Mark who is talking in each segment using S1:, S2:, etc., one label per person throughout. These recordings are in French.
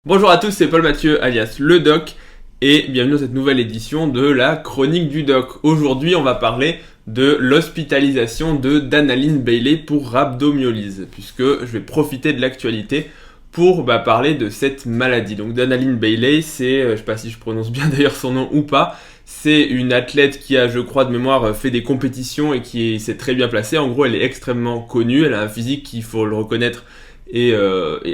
S1: Bonjour à tous, c'est Paul Mathieu alias le Doc et bienvenue dans cette nouvelle édition de la chronique du Doc. Aujourd'hui, on va parler de l'hospitalisation de Danaline Bailey pour rhabdomyolyse, puisque je vais profiter de l'actualité pour parler de cette maladie. Donc Danaline Bailey, c'est, je sais pas si je prononce bien d'ailleurs son nom ou pas, c'est une athlète qui a, je crois de mémoire, fait des compétitions et qui s'est très bien placée. En gros, elle est extrêmement connue, elle a un physique qu'il faut le reconnaître et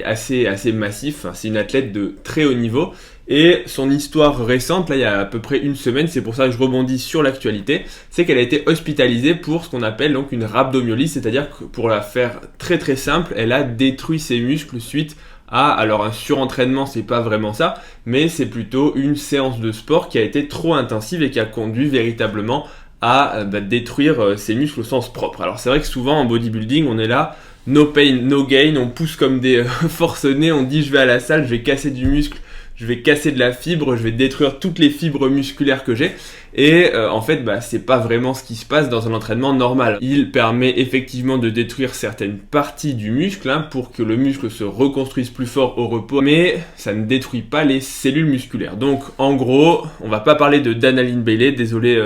S1: assez massif. Enfin, c'est une athlète de très haut niveau. Et son histoire récente, là il y a à peu près une semaine, c'est pour ça que je rebondis sur l'actualité, c'est qu'elle a été hospitalisée pour ce qu'on appelle donc une rhabdomyolyse, c'est-à-dire que pour la faire très très simple, elle a détruit ses muscles suite à, alors un surentraînement c'est pas vraiment ça, mais c'est plutôt une séance de sport qui a été trop intensive et qui a conduit véritablement à détruire ses muscles au sens propre. Alors c'est vrai que souvent en bodybuilding on est là, no pain, no gain, on pousse comme des forcenés, on dit je vais à la salle, je vais casser du muscle, je vais casser de la fibre, je vais détruire toutes les fibres musculaires que j'ai. Et en fait, c'est pas vraiment ce qui se passe dans un entraînement normal. Il permet effectivement de détruire certaines parties du muscle pour que le muscle se reconstruise plus fort au repos, mais ça ne détruit pas les cellules musculaires. Donc en gros, on va pas parler de Danaline Bailey, désolé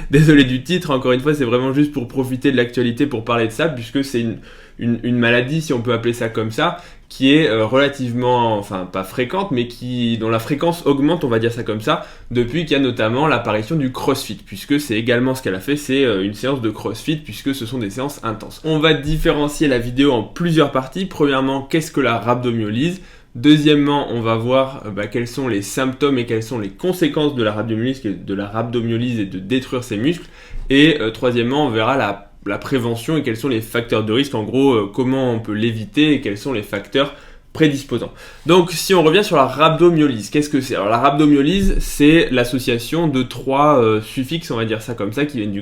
S1: désolé du titre, encore une fois, c'est vraiment juste pour profiter de l'actualité pour parler de ça, puisque c'est une maladie, si on peut appeler ça comme ça, qui est relativement, enfin pas fréquente, mais dont la fréquence augmente, on va dire ça comme ça, depuis qu'il y a notamment l'apparition du CrossFit, puisque c'est également ce qu'elle a fait, c'est une séance de CrossFit, puisque ce sont des séances intenses. On va différencier la vidéo en plusieurs parties. Premièrement, qu'est-ce que la rhabdomyolyse ? Deuxièmement, on va voir quels sont les symptômes et quelles sont les conséquences de la rhabdomyolyse et de détruire ses muscles. Et troisièmement, on verra la prévention et quels sont les facteurs de risque, en gros comment on peut l'éviter et quels sont les facteurs prédisposants. Donc si on revient sur la rhabdomyolyse, qu'est-ce que c'est ? Alors la rhabdomyolyse, c'est l'association de trois suffixes, on va dire ça comme ça, qui viennent du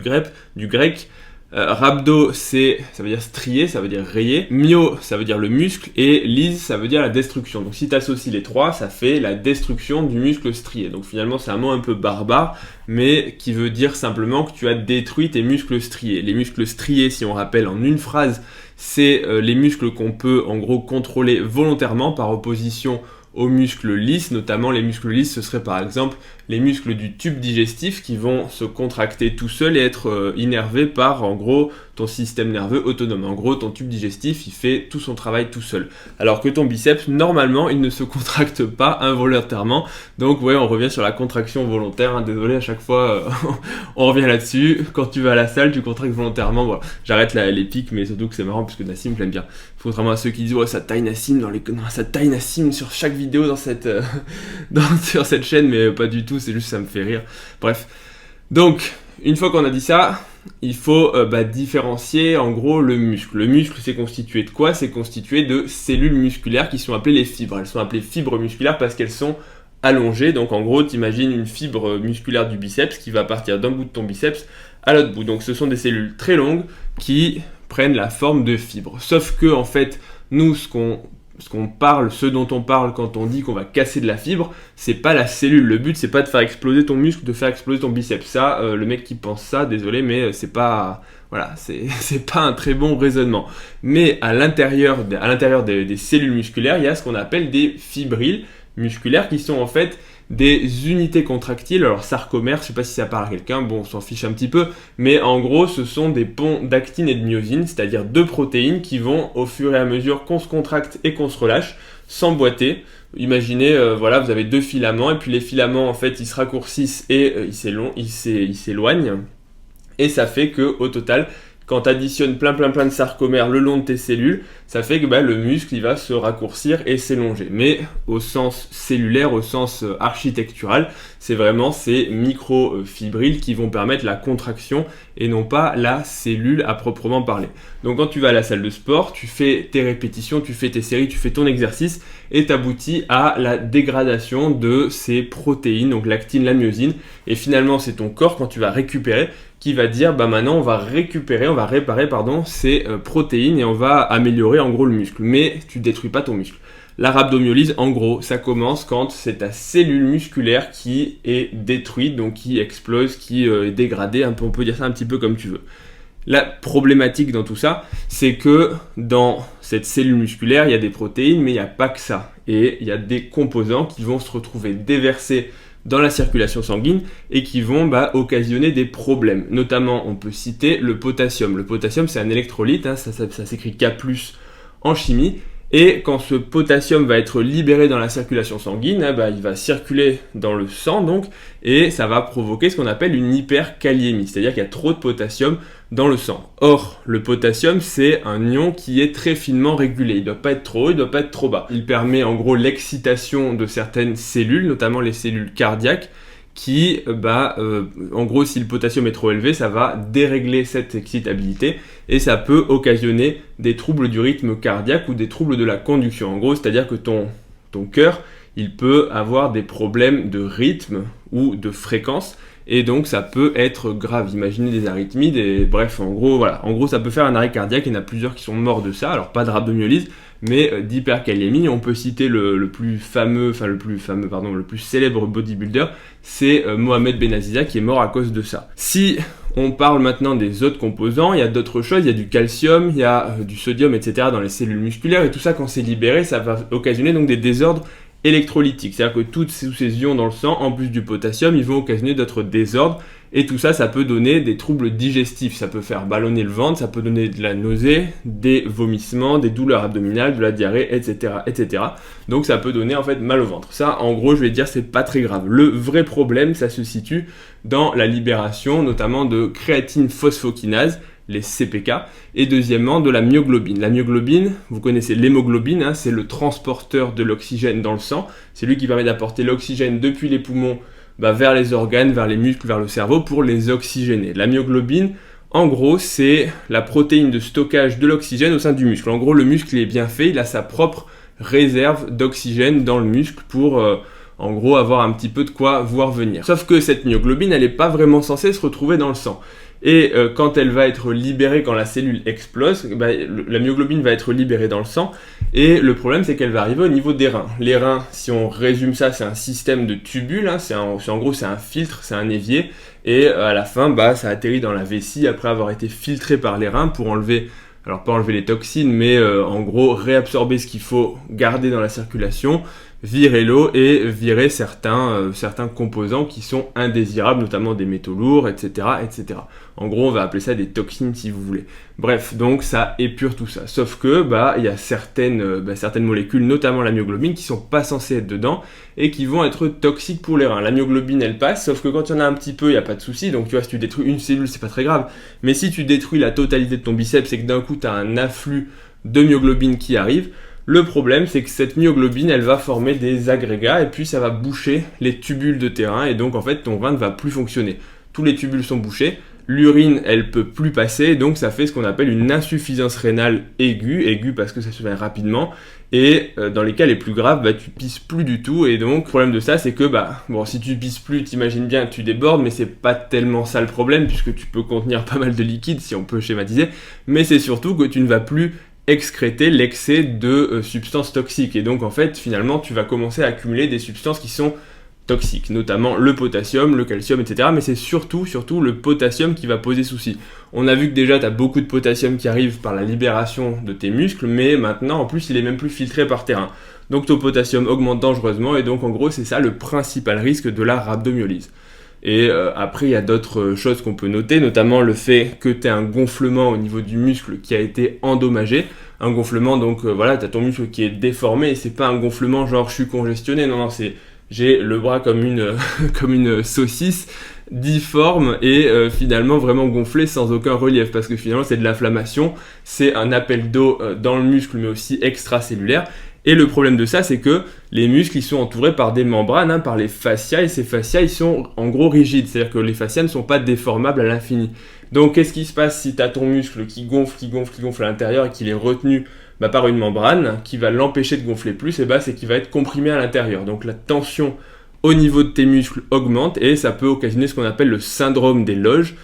S1: grec. Rhabdo, ça veut dire strier, ça veut dire rayer. Myo, ça veut dire le muscle. Et lyse, ça veut dire la destruction. Donc si tu associes les trois, ça fait la destruction du muscle strié. Donc finalement, c'est un mot un peu barbare, mais qui veut dire simplement que tu as détruit tes muscles striés. Les muscles striés, si on rappelle en une phrase, c'est les muscles qu'on peut en gros contrôler volontairement par opposition aux muscles lisses. Notamment les muscles lisses, ce serait par exemple les muscles du tube digestif qui vont se contracter tout seuls et être innervés par en gros ton système nerveux autonome. En gros, ton tube digestif, il fait tout son travail tout seul. Alors que ton biceps, normalement, il ne se contracte pas involontairement. Donc ouais, on revient sur la contraction volontaire. Désolé, à chaque fois, on revient là-dessus. Quand tu vas à la salle, tu contractes volontairement. Voilà. J'arrête les pics, mais surtout que c'est marrant parce que Nassim, je l'aime bien. Contrairement à ceux qui disent ouais, ça taille Nassim ça taille Nassim sur chaque vidéo sur cette chaîne, mais pas du tout. C'est juste ça me fait rire. Bref. Donc, une fois qu'on a dit ça, il faut différencier en gros le muscle. Le muscle, c'est constitué de quoi ? C'est constitué de cellules musculaires qui sont appelées les fibres. Elles sont appelées fibres musculaires parce qu'elles sont allongées. Donc en gros, tu imagines une fibre musculaire du biceps qui va partir d'un bout de ton biceps à l'autre bout. Donc ce sont des cellules très longues qui prennent la forme de fibres. Sauf que en fait, nous, ce dont on parle quand on dit qu'on va casser de la fibre, c'est pas la cellule. Le but, c'est pas de faire exploser ton muscle, de faire exploser ton biceps. Ça, le mec qui pense ça, désolé, mais c'est pas un très bon raisonnement. Mais à l'intérieur des cellules musculaires, il y a ce qu'on appelle des fibrilles musculaires qui sont en fait des unités contractiles. Alors sarcomères, je sais pas si ça parle à quelqu'un, bon on s'en fiche un petit peu, mais en gros ce sont des ponts d'actine et de myosine, c'est-à-dire deux protéines qui vont au fur et à mesure qu'on se contracte et qu'on se relâche s'emboîter. Imaginez, vous avez deux filaments et puis les filaments en fait ils se raccourcissent et ils s'éloignent et ça fait que au total, quand tu additionnes plein de sarcomères le long de tes cellules, ça fait que le muscle il va se raccourcir et s'élonger. Mais au sens cellulaire, au sens architectural, c'est vraiment ces microfibrilles qui vont permettre la contraction et non pas la cellule à proprement parler. Donc quand tu vas à la salle de sport, tu fais tes répétitions, tu fais tes séries, tu fais ton exercice et t'aboutis à la dégradation de ces protéines, donc l'actine, la myosine. Et finalement, c'est ton corps quand tu vas récupérer qui va dire maintenant on va réparer ces protéines et on va améliorer en gros le muscle. Mais tu détruis pas ton muscle. La rhabdomyolyse, en gros, ça commence quand c'est ta cellule musculaire qui est détruite, donc qui explose, qui est dégradée, on peut dire ça un petit peu comme tu veux. La problématique dans tout ça, c'est que dans cette cellule musculaire, il y a des protéines, mais il n'y a pas que ça. Et il y a des composants qui vont se retrouver déversés dans la circulation sanguine et qui vont occasionner des problèmes. Notamment, on peut citer le potassium. Le potassium, c'est un électrolyte, ça s'écrit K+, en chimie. Et quand ce potassium va être libéré dans la circulation sanguine, il va circuler dans le sang donc, et ça va provoquer ce qu'on appelle une hyperkaliémie, c'est-à-dire qu'il y a trop de potassium dans le sang. Or, le potassium, c'est un ion qui est très finement régulé. Il ne doit pas être trop haut, il ne doit pas être trop bas. Il permet en gros l'excitation de certaines cellules, notamment les cellules cardiaques, qui, en gros, si le potassium est trop élevé, ça va dérégler cette excitabilité et ça peut occasionner des troubles du rythme cardiaque ou des troubles de la conduction. En gros, c'est-à-dire que ton cœur, il peut avoir des problèmes de rythme ou de fréquence et donc ça peut être grave. Imaginez des arythmies, bref, en gros, voilà. En gros, ça peut faire un arrêt cardiaque, il y en a plusieurs qui sont morts de ça, alors pas de rhabdomyolyse, mais d'hyperkaliémie. On peut citer le plus célèbre bodybuilder, c'est Mohamed Benaziza qui est mort à cause de ça. Si on parle maintenant des autres composants, il y a d'autres choses, il y a du calcium, il y a du sodium, etc. dans les cellules musculaires, et tout ça quand c'est libéré, ça va occasionner donc des désordres électrolytiques. C'est-à-dire que tous ces ions dans le sang, en plus du potassium, ils vont occasionner d'autres désordres. Et tout ça, ça peut donner des troubles digestifs. Ça peut faire ballonner le ventre, ça peut donner de la nausée, des vomissements, des douleurs abdominales, de la diarrhée, etc., etc. Donc ça peut donner en fait mal au ventre. Ça, en gros, je vais dire, c'est pas très grave. Le vrai problème, ça se situe dans la libération, notamment de créatine phosphokinase, les CPK, et deuxièmement de la myoglobine. La myoglobine, vous connaissez l'hémoglobine, c'est le transporteur de l'oxygène dans le sang. C'est lui qui permet d'apporter l'oxygène depuis les poumons vers les organes, vers les muscles, vers le cerveau pour les oxygéner. La myoglobine, en gros, c'est la protéine de stockage de l'oxygène au sein du muscle. En gros, le muscle est bien fait, il a sa propre réserve d'oxygène dans le muscle pour, en gros, avoir un petit peu de quoi voir venir. Sauf que cette myoglobine, elle n'est pas vraiment censée se retrouver dans le sang. Et quand elle va être libérée, quand la cellule explose, la myoglobine va être libérée dans le sang. Et le problème, c'est qu'elle va arriver au niveau des reins. Les reins, si on résume ça, c'est un système de tubules. En gros, c'est un filtre, c'est un évier. Et à la fin, ça atterrit dans la vessie après avoir été filtré par les reins pour enlever, alors pas enlever les toxines, mais en gros réabsorber ce qu'il faut garder dans la circulation, virer l'eau et virer certains composants qui sont indésirables, notamment des métaux lourds, etc., etc. En gros, on va appeler ça des toxines si vous voulez. Bref, donc ça épure tout ça. Sauf que il y a certaines molécules, notamment la myoglobine, qui sont pas censées être dedans et qui vont être toxiques pour les reins. La myoglobine, elle passe, sauf que quand il y en a un petit peu, il n'y a pas de souci. Donc tu vois, si tu détruis une cellule, c'est pas très grave. Mais si tu détruis la totalité de ton biceps, c'est que d'un coup, tu as un afflux de myoglobine qui arrive. Le problème, c'est que cette myoglobine, elle va former des agrégats et puis ça va boucher les tubules de tes reins et donc en fait ton rein ne va plus fonctionner. Tous les tubules sont bouchés, l'urine, elle peut plus passer, donc ça fait ce qu'on appelle une insuffisance rénale aiguë parce que ça se fait rapidement et dans les cas les plus graves, tu pisses plus du tout et donc le problème de ça, c'est que si tu pisses plus, t'imagines bien, tu débordes, mais c'est pas tellement ça le problème puisque tu peux contenir pas mal de liquide si on peut schématiser, mais c'est surtout que tu ne vas plus excréter l'excès de substances toxiques et donc en fait finalement tu vas commencer à accumuler des substances qui sont toxiques, notamment le potassium, le calcium, etc. Mais c'est surtout le potassium qui va poser souci. On a vu que déjà tu as beaucoup de potassium qui arrive par la libération de tes muscles, mais maintenant en plus il est même plus filtré par tes reins. Donc ton potassium augmente dangereusement et donc en gros c'est ça le principal risque de la rhabdomyolyse. Et après, il y a d'autres choses qu'on peut noter, notamment le fait que tu aies un gonflement au niveau du muscle qui a été endommagé. Un gonflement, donc tu as ton muscle qui est déformé et c'est pas un gonflement genre je suis congestionné, non, j'ai le bras comme une saucisse difforme et finalement vraiment gonflé sans aucun relief parce que finalement c'est de l'inflammation, c'est un appel d'eau dans le muscle mais aussi extracellulaire. Et le problème de ça, c'est que les muscles, ils sont entourés par des membranes, par les fascias, et ces fascias, ils sont en gros rigides, c'est-à-dire que les fascias ne sont pas déformables à l'infini. Donc, qu'est-ce qui se passe si tu as ton muscle qui gonfle à l'intérieur et qu'il est retenu par une membrane qui va l'empêcher de gonfler plus, c'est qu'il va être comprimé à l'intérieur. Donc, la tension au niveau de tes muscles augmente et ça peut occasionner ce qu'on appelle le syndrome des loges.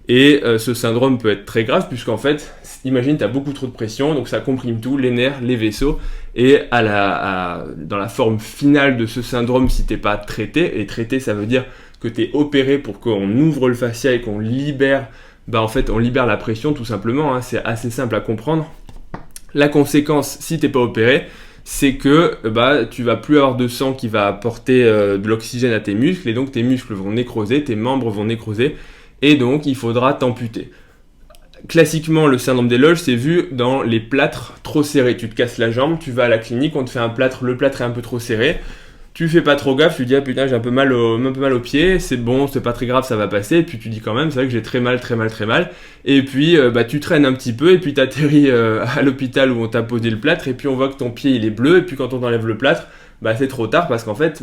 S1: Et ce syndrome peut être très grave puisqu'en fait, imagine tu as beaucoup trop de pression, donc ça comprime tout, les nerfs, les vaisseaux, et dans la forme finale de ce syndrome, si t'es pas traité, et traité ça veut dire que tu es opéré pour qu'on ouvre le fascia et qu'on libère bah en fait on libère la pression tout simplement, hein, c'est assez simple à comprendre. La conséquence, si t'es pas opéré, c'est que bah, tu vas plus avoir de sang qui va apporter de l'oxygène à tes muscles, et donc tes muscles vont nécroser, tes membres vont nécroser, et donc il faudra t'amputer. Classiquement, le syndrome des loges, c'est vu dans les plâtres trop serrés. Tu te casses la jambe, tu vas à la clinique, on te fait un plâtre, le plâtre est un peu trop serré, tu fais pas trop gaffe, tu dis ah putain j'ai un peu mal au pied, c'est bon, c'est pas très grave, ça va passer, et puis tu dis quand même c'est vrai que j'ai très mal, et puis bah tu traînes un petit peu, et puis t'atterris à l'hôpital où on t'a posé le plâtre, et puis on voit que ton pied il est bleu, et puis quand on t'enlève le plâtre, bah c'est trop tard parce qu'en fait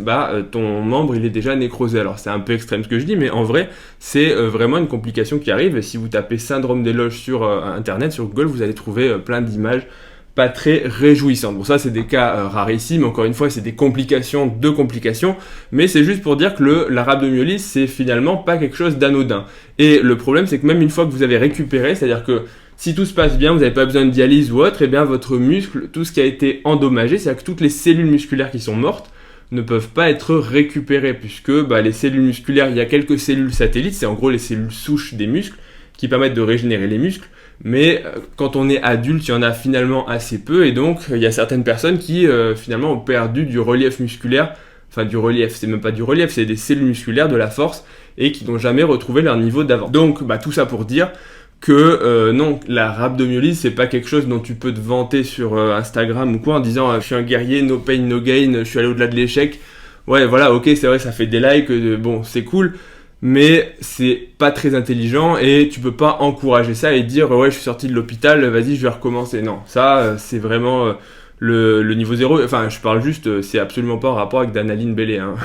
S1: ton membre il est déjà nécrosé. Alors c'est un peu extrême ce que je dis, mais en vrai c'est vraiment une complication qui arrive, et si vous tapez syndrome des loges sur internet, sur Google, vous allez trouver plein d'images pas très réjouissante. Bon, ça c'est des cas rarissimes, encore une fois c'est des complications de complications, mais c'est juste pour dire que la rhabdomyolyse c'est finalement pas quelque chose d'anodin. Et le problème c'est que même une fois que vous avez récupéré, c'est-à-dire que si tout se passe bien, vous n'avez pas besoin de dialyse ou autre, et bien votre muscle, tout ce qui a été endommagé, c'est-à-dire que toutes les cellules musculaires qui sont mortes ne peuvent pas être récupérées, puisque les cellules musculaires, il y a quelques cellules satellites, c'est en gros les cellules souches des muscles, qui permettent de régénérer les muscles, mais quand on est adulte, il y en a finalement assez peu, et donc il y a certaines personnes qui finalement ont perdu du relief musculaire, enfin du relief, c'est même pas du relief, c'est des cellules musculaires, de la force, et qui n'ont jamais retrouvé leur niveau d'avant. Donc tout ça pour dire que non, la rhabdomyolyse c'est pas quelque chose dont tu peux te vanter sur Instagram ou quoi en disant je suis un guerrier, no pain no gain, je suis allé au-delà de l'échec. Ouais voilà, ok, c'est vrai, ça fait des likes, bon c'est cool, mais c'est pas très intelligent, et tu peux pas encourager ça et dire ouais je suis sorti de l'hôpital, vas-y je vais recommencer. Non, ça c'est vraiment le niveau zéro. Enfin je parle juste, c'est absolument pas en rapport avec Danaline Bailey, hein.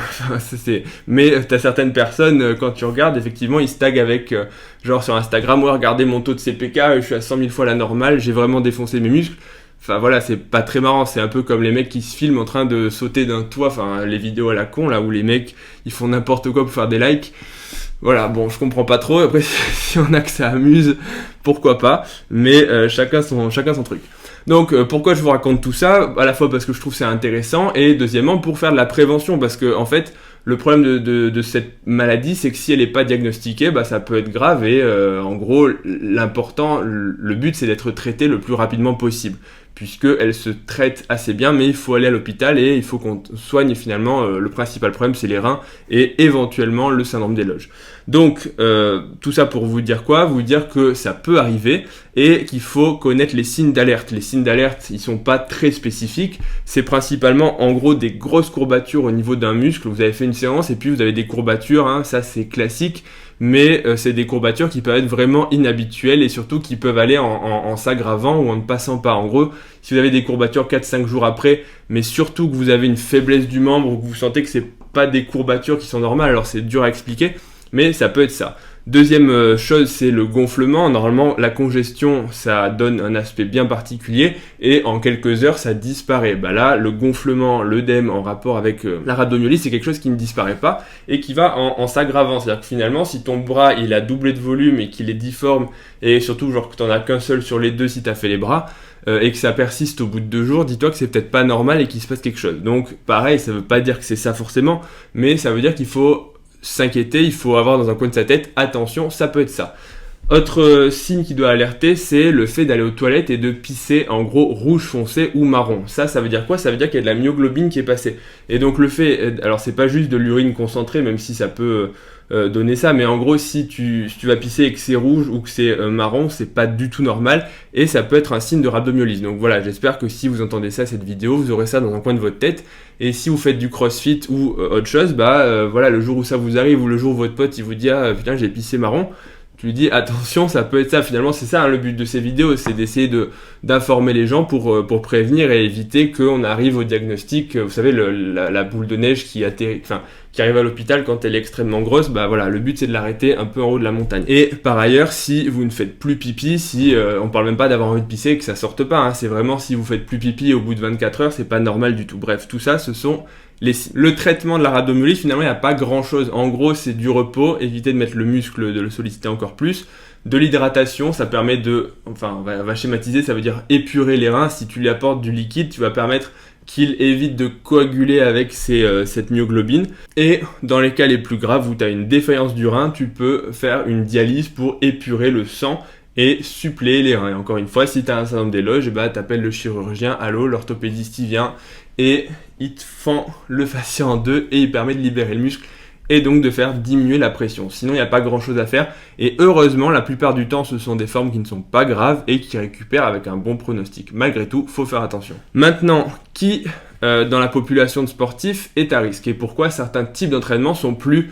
S1: Mais t'as certaines personnes, quand tu regardes, effectivement ils se taguent avec genre sur Instagram, ouais regardez mon taux de CPK, je suis à 100 000 fois la normale, j'ai vraiment défoncé mes muscles. Enfin voilà, c'est pas très marrant, c'est un peu comme les mecs qui se filment en train de sauter d'un toit, enfin les vidéos à la con là où les mecs ils font n'importe quoi pour faire des likes. Voilà, bon, je comprends pas trop, après si on a que ça amuse, pourquoi pas, mais chacun son truc. Donc pourquoi je vous raconte tout ça? À la fois parce que je trouve c'est intéressant, et deuxièmement pour faire de la prévention, parce que en fait le problème de cette maladie, c'est que si elle n'est pas diagnostiquée, ça peut être grave, et en gros l'important, le but c'est d'être traité le plus rapidement possible, puisqu'elle se traite assez bien, mais il faut aller à l'hôpital et il faut qu'on soigne finalement le principal problème, c'est les reins et éventuellement le syndrome des loges. Donc tout ça pour vous dire quoi? Vous dire que ça peut arriver et qu'il faut connaître les signes d'alerte. Les signes d'alerte, ils sont pas très spécifiques, c'est principalement en gros des grosses courbatures au niveau d'un muscle. Vous avez fait une séance et puis vous avez des courbatures, hein, ça c'est classique, mais c'est des courbatures qui peuvent être vraiment inhabituelles et surtout qui peuvent aller en s'aggravant ou en ne passant pas. En gros, si vous avez des courbatures 4-5 jours après, mais surtout que vous avez une faiblesse du membre ou que vous sentez que c'est pas des courbatures qui sont normales, alors c'est dur à expliquer, mais ça peut être ça. Deuxième chose, c'est le gonflement. Normalement, la congestion, ça donne un aspect bien particulier et en quelques heures, ça disparaît. Là, le gonflement, l'œdème en rapport avec la rhabdomyolyse, c'est quelque chose qui ne disparaît pas et qui va en s'aggravant. C'est-à-dire que finalement, si ton bras, il a doublé de volume et qu'il est difforme, et surtout genre que tu n'en as qu'un seul sur les deux si tu as fait les bras, et que ça persiste au bout de 2 jours, dis-toi que c'est peut-être pas normal et qu'il se passe quelque chose. Donc pareil, ça veut pas dire que c'est ça forcément, mais ça veut dire qu'il faut s'inquiéter, il faut avoir dans un coin de sa tête, attention, ça peut être ça. Autre signe qui doit alerter, c'est le fait d'aller aux toilettes et de pisser en gros rouge foncé ou marron. Ça veut dire quoi? Ça veut dire qu'il y a de la myoglobine qui est passée. Et donc le fait, alors c'est pas juste de l'urine concentrée, même si ça peut donner ça, mais en gros si tu vas pisser et que c'est rouge ou que c'est marron, c'est pas du tout normal et ça peut être un signe de rhabdomyolyse. Donc voilà, j'espère que si vous entendez ça, cette vidéo, vous aurez ça dans un coin de votre tête, et si vous faites du crossfit ou autre chose, voilà, le jour où ça vous arrive ou le jour où votre pote il vous dit ah putain j'ai pissé marron, tu lui dis attention, ça peut être ça. Finalement c'est ça, hein, le but de ces vidéos, c'est d'essayer d'informer les gens pour prévenir et éviter qu'on arrive au diagnostic, vous savez la boule de neige qui arrive à l'hôpital quand elle est extrêmement grosse. Voilà, le but c'est de l'arrêter un peu en haut de la montagne. Et par ailleurs, si vous ne faites plus pipi, on parle même pas d'avoir envie de pisser et que ça sorte pas, hein, c'est vraiment si vous faites plus pipi au bout de 24 heures, c'est pas normal du tout. Bref, tout ça, ce sont le traitement de la rhabdomyolyse. Finalement il n'y a pas grand chose, en gros c'est du repos, éviter de mettre le muscle, de le solliciter encore plus, de l'hydratation, ça permet on va schématiser, ça veut dire épurer les reins. Si tu lui apportes du liquide, tu vas permettre qu'il évite de coaguler avec cette myoglobine. Et dans les cas les plus graves où tu as une défaillance du rein, tu peux faire une dialyse pour épurer le sang et suppléer les reins. Et encore une fois, si tu as un syndrome des loges, tu appelles le chirurgien, allô, l'orthopédiste il vient et il te fend le fascia en deux et il permet de libérer le muscle et donc de faire diminuer la pression. Sinon, il n'y a pas grand chose à faire. Et heureusement, la plupart du temps, ce sont des formes qui ne sont pas graves et qui récupèrent avec un bon pronostic. Malgré tout, il faut faire attention. Maintenant, qui dans la population de sportifs est à risque et pourquoi certains types d'entraînement sont plus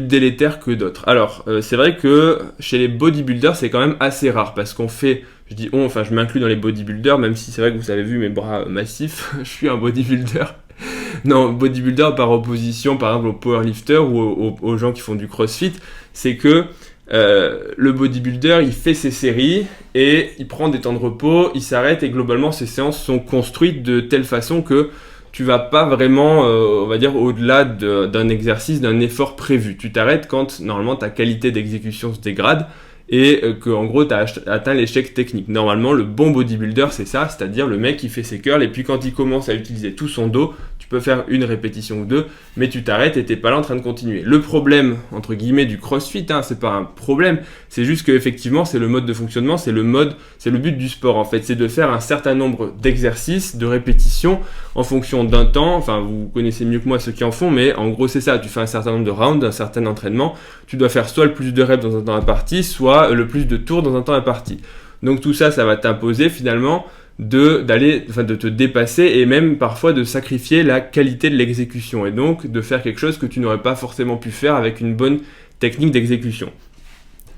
S1: délétères que d'autres. Alors, c'est vrai que chez les bodybuilders, c'est quand même assez rare parce qu'on fait, je m'inclus dans les bodybuilders, même si c'est vrai que vous avez vu mes bras massifs, je suis un bodybuilder. Non, bodybuilder par opposition par exemple aux powerlifters ou aux gens qui font du crossfit, c'est que le bodybuilder il fait ses séries et il prend des temps de repos, il s'arrête et globalement ces séances sont construites de telle façon que tu vas pas vraiment, on va dire, au-delà d'un exercice, d'un effort prévu. Tu t'arrêtes quand normalement ta qualité d'exécution se dégrade et que en gros tu as atteint l'échec technique. Normalement le bon bodybuilder c'est ça, c'est-à-dire le mec qui fait ses curls et puis quand il commence à utiliser tout son dos, tu peux faire une répétition ou deux, mais tu t'arrêtes et t'es pas là en train de continuer. Le problème entre guillemets du CrossFit, c'est pas un problème, c'est juste que effectivement c'est le mode de fonctionnement, c'est le but du sport en fait, c'est de faire un certain nombre d'exercices, de répétitions en fonction d'un temps. Enfin vous connaissez mieux que moi ceux qui en font, mais en gros c'est ça, tu fais un certain nombre de rounds, un certain entraînement, tu dois faire soit le plus de reps dans un temps imparti, soit le plus de tours dans un temps imparti. Donc tout ça, ça va t'imposer finalement de te dépasser et même parfois de sacrifier la qualité de l'exécution et donc de faire quelque chose que tu n'aurais pas forcément pu faire avec une bonne technique d'exécution.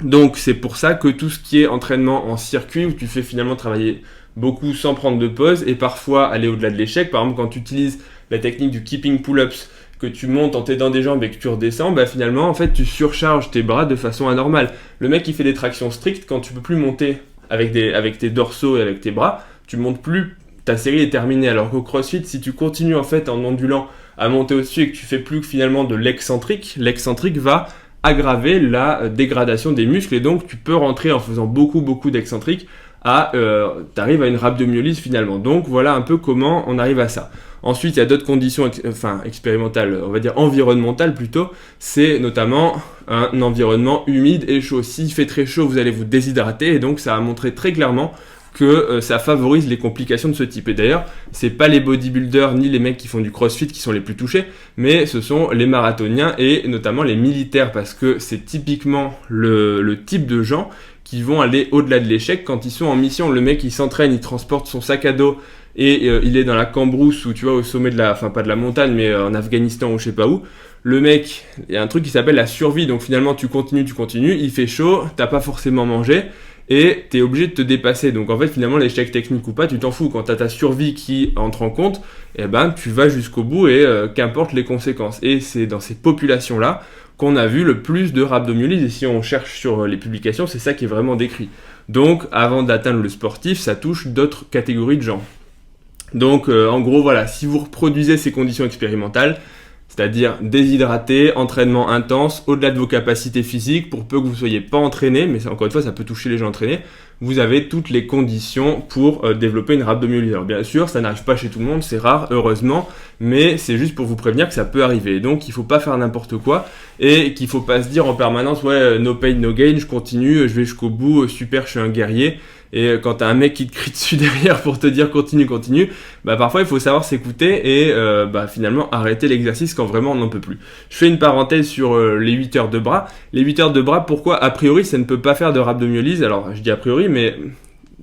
S1: Donc c'est pour ça que tout ce qui est entraînement en circuit où tu fais finalement travailler beaucoup sans prendre de pause et parfois aller au-delà de l'échec, par exemple quand tu utilises la technique du keeping pull-ups, que tu montes en t'aidant des jambes et que tu redescends, finalement en fait tu surcharges tes bras de façon anormale. Le mec qui fait des tractions strictes, quand tu peux plus monter avec tes dorsaux et avec tes bras, tu montes plus, ta série est terminée. Alors qu'au CrossFit, si tu continues en fait en ondulant à monter au-dessus et que tu fais plus que finalement de l'excentrique va aggraver la dégradation des muscles et donc tu peux rentrer en faisant beaucoup d'excentriques t'arrives à une rhabdomyolyse finalement. Donc voilà un peu comment on arrive à ça. Ensuite, il y a d'autres conditions expérimentales, on va dire environnementales plutôt, c'est notamment un environnement humide et chaud. S'il fait très chaud, vous allez vous déshydrater et donc ça a montré très clairement que ça favorise les complications de ce type. Et d'ailleurs, c'est pas les bodybuilders ni les mecs qui font du crossfit qui sont les plus touchés, mais ce sont les marathoniens et notamment les militaires parce que c'est typiquement le type de gens qui vont aller au-delà de l'échec quand ils sont en mission. Le mec il s'entraîne, il transporte son sac à dos et il est dans la cambrousse ou tu vois au sommet pas de la montagne mais en Afghanistan ou je sais pas où. Le mec, il y a un truc qui s'appelle la survie, donc finalement tu continues, il fait chaud, t'as pas forcément mangé et t'es obligé de te dépasser. Donc en fait finalement l'échec technique ou pas, tu t'en fous. Quand t'as ta survie qui entre en compte, tu vas jusqu'au bout et qu'importe les conséquences. Et c'est dans ces populations-là qu'on a vu le plus de rhabdomyolyse. Et si on cherche sur les publications, c'est ça qui est vraiment décrit. Donc avant d'atteindre le sportif, ça touche d'autres catégories de gens. Donc en gros voilà, si vous reproduisez ces conditions expérimentales, c'est-à-dire déshydraté, entraînement intense, au-delà de vos capacités physiques, pour peu que vous ne soyez pas entraîné, mais ça, encore une fois ça peut toucher les gens entraînés, vous avez toutes les conditions pour développer une rhabdomyolyse. Alors bien sûr, ça n'arrive pas chez tout le monde, c'est rare, heureusement, mais c'est juste pour vous prévenir que ça peut arriver. Donc il ne faut pas faire n'importe quoi et qu'il ne faut pas se dire en permanence « ouais, no pain, no gain, je continue, je vais jusqu'au bout, super, je suis un guerrier ». Et quand t'as un mec qui te crie dessus derrière pour te dire continue, parfois il faut savoir s'écouter et finalement arrêter l'exercice quand vraiment on n'en peut plus. Je fais une parenthèse sur les 8 heures de bras. Les 8 heures de bras, pourquoi a priori ça ne peut pas faire de rhabdomyolyse? Alors je dis a priori, mais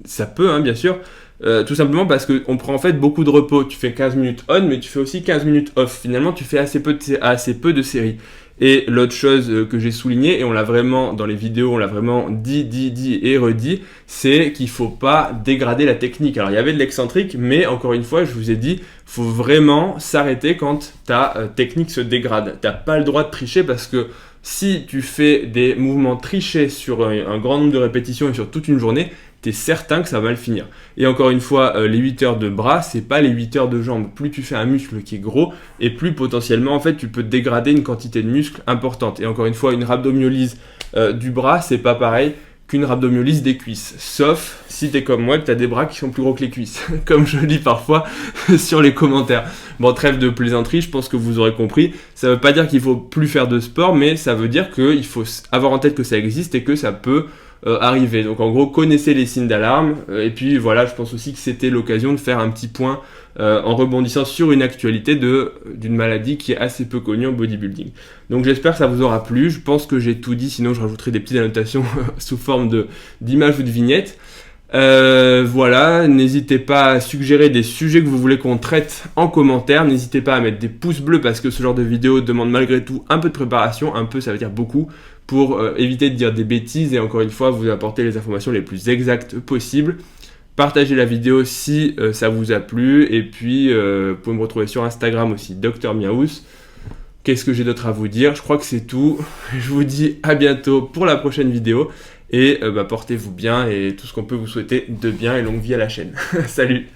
S1: ça peut bien sûr. Tout simplement parce qu'on prend en fait beaucoup de repos. Tu fais 15 minutes on, mais tu fais aussi 15 minutes off. Finalement, tu fais assez peu de séries. Et l'autre chose que j'ai souligné, et on l'a vraiment dans les vidéos, on l'a vraiment dit et redit, c'est qu'il faut pas dégrader la technique. Alors il y avait de l'excentrique, mais encore une fois, je vous ai dit, faut vraiment s'arrêter quand ta technique se dégrade. T'as pas le droit de tricher parce que si tu fais des mouvements trichés sur un grand nombre de répétitions et sur toute une journée, t'es certain que ça va mal finir. Et encore une fois, les 8 heures de bras, c'est pas les 8 heures de jambes. Plus tu fais un muscle qui est gros, et plus potentiellement, en fait, tu peux dégrader une quantité de muscle importante. Et encore une fois, une rhabdomyolyse du bras, c'est pas pareil qu'une rhabdomyolyse des cuisses. Sauf si t'es comme moi, que t'as des bras qui sont plus gros que les cuisses, comme je lis parfois sur les commentaires. Bon, trêve de plaisanterie, je pense que vous aurez compris. Ça veut pas dire qu'il faut plus faire de sport, mais ça veut dire qu'il faut avoir en tête que ça existe et que ça peut arriver. Donc en gros, connaissez les signes d'alarme. Et puis voilà, je pense aussi que c'était l'occasion de faire un petit point en rebondissant sur une actualité d'une maladie qui est assez peu connue en bodybuilding. Donc j'espère que ça vous aura plu. Je pense que j'ai tout dit, sinon je rajouterai des petites annotations sous forme d'images ou de vignettes. Voilà, n'hésitez pas à suggérer des sujets que vous voulez qu'on traite en commentaire. N'hésitez pas à mettre des pouces bleus parce que ce genre de vidéo demande malgré tout un peu de préparation, un peu ça veut dire beaucoup, pour éviter de dire des bêtises et encore une fois vous apporter les informations les plus exactes possibles. Partagez la vidéo si ça vous a plu et puis vous pouvez me retrouver sur Instagram aussi, Dr Miaous. Qu'est-ce que j'ai d'autre à vous dire? Je crois que c'est tout. Je vous dis à bientôt pour la prochaine vidéo et portez-vous bien et tout ce qu'on peut vous souhaiter de bien et longue vie à la chaîne. Salut!